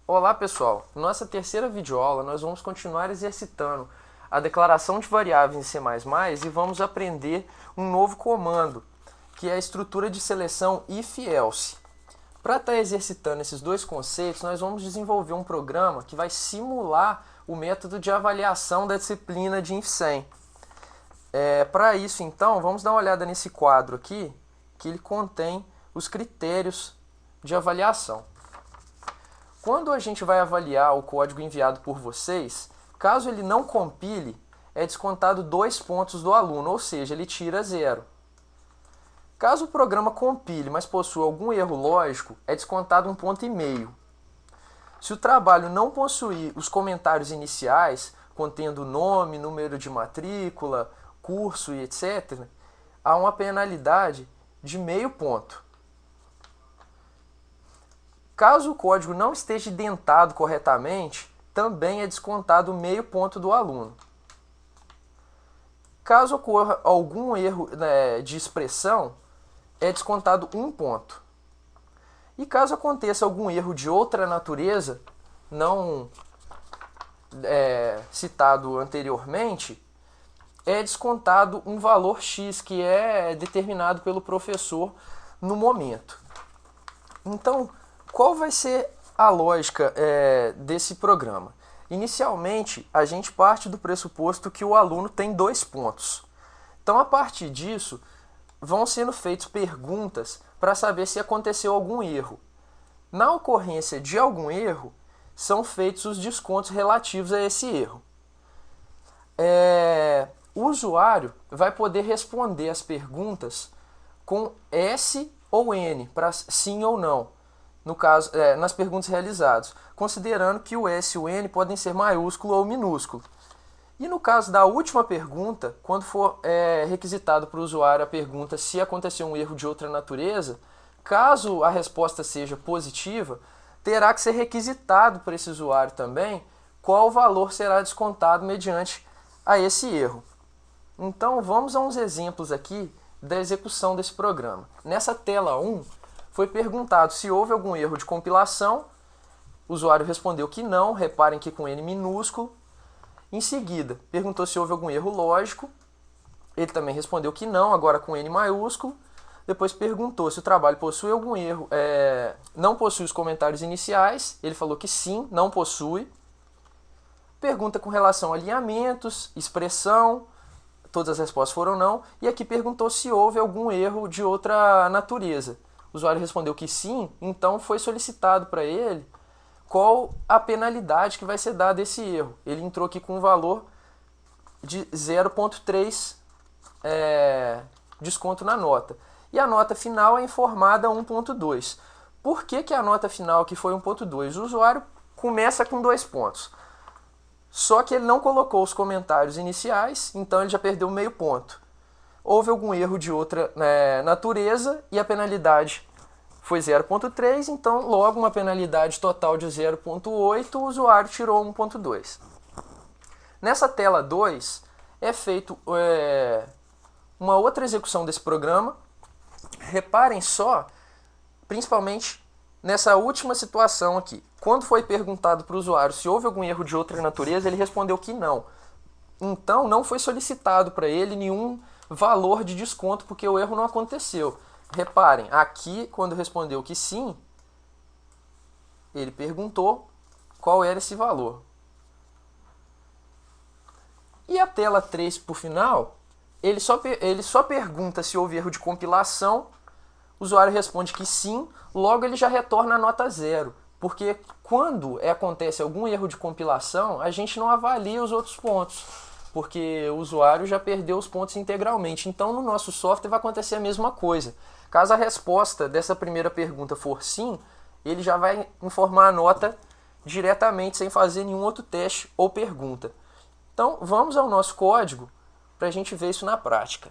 Olá pessoal, nossa terceira videoaula nós vamos continuar exercitando a declaração de variáveis em C++ e vamos aprender um novo comando, que é a estrutura de seleção if-else. Para estar exercitando esses dois conceitos, nós vamos desenvolver um programa que vai simular o método de avaliação da disciplina de INF100. Para isso, então, vamos dar uma olhada nesse quadro aqui, que ele contém os critérios de avaliação. Quando a gente vai avaliar o código enviado por vocês, caso ele não compile, é descontado 2 pontos do aluno, ou seja, ele tira 0. Caso o programa compile, mas possua algum erro lógico, é descontado 1,5 ponto. Se o trabalho não possuir os comentários iniciais, contendo nome, número de matrícula, curso e etc., há uma penalidade de meio ponto. Caso o código não esteja indentado corretamente, também é descontado meio ponto do aluno. Caso ocorra algum erro de expressão, é descontado 1 ponto. E caso aconteça algum erro de outra natureza, não citado anteriormente, é descontado um valor X, que é determinado pelo professor no momento. Então, qual vai ser a lógica desse programa? Inicialmente, a gente parte do pressuposto que o aluno tem 2 pontos. Então, a partir disso, vão sendo feitas perguntas para saber se aconteceu algum erro. Na ocorrência de algum erro, são feitos os descontos relativos a esse erro. O usuário vai poder responder as perguntas com S ou N, para sim ou não, no caso, nas perguntas realizadas, considerando que o S e o N podem ser maiúsculo ou minúsculo. E no caso da última pergunta, quando for requisitado para o usuário a pergunta se aconteceu um erro de outra natureza, caso a resposta seja positiva, terá que ser requisitado para esse usuário também qual valor será descontado mediante a esse erro. Então vamos a uns exemplos aqui da execução desse programa. Nessa tela 1, foi perguntado se houve algum erro de compilação, o usuário respondeu que não, reparem que com N minúsculo. Em seguida, perguntou se houve algum erro lógico, ele também respondeu que não, agora com N maiúsculo. Depois perguntou se o trabalho possui algum erro, não possui os comentários iniciais, ele falou que sim, não possui. Pergunta com relação a alinhamentos, expressão, todas as respostas foram não, e aqui perguntou se houve algum erro de outra natureza. O usuário respondeu que sim, então foi solicitado para ele qual a penalidade que vai ser dada a esse erro. Ele entrou aqui com um valor de 0,3 desconto na nota. E a nota final é informada 1,2. Por que a nota final aqui foi 1,2? O usuário começa com 2 pontos. Só que ele não colocou os comentários iniciais, então ele já perdeu meio ponto. Houve algum erro de outra natureza e a penalidade foi 0,3, então logo uma penalidade total de 0,8, o usuário tirou 1,2. Nessa tela 2 é feito uma outra execução desse programa. Reparem só, principalmente nessa última situação aqui. Quando foi perguntado para o usuário se houve algum erro de outra natureza, ele respondeu que não. Então não foi solicitado para ele nenhum valor de desconto, porque o erro não aconteceu. Reparem, aqui quando respondeu que sim, ele perguntou qual era esse valor. E a tela 3, por final, ele só pergunta se houve erro de compilação, o usuário responde que sim, logo ele já retorna a nota 0. Porque quando acontece algum erro de compilação, a gente não avalia os outros pontos, porque o usuário já perdeu os pontos integralmente. Então no nosso software vai acontecer a mesma coisa. Caso a resposta dessa primeira pergunta for sim, ele já vai informar a nota diretamente, sem fazer nenhum outro teste ou pergunta. Então vamos ao nosso código para a gente ver isso na prática.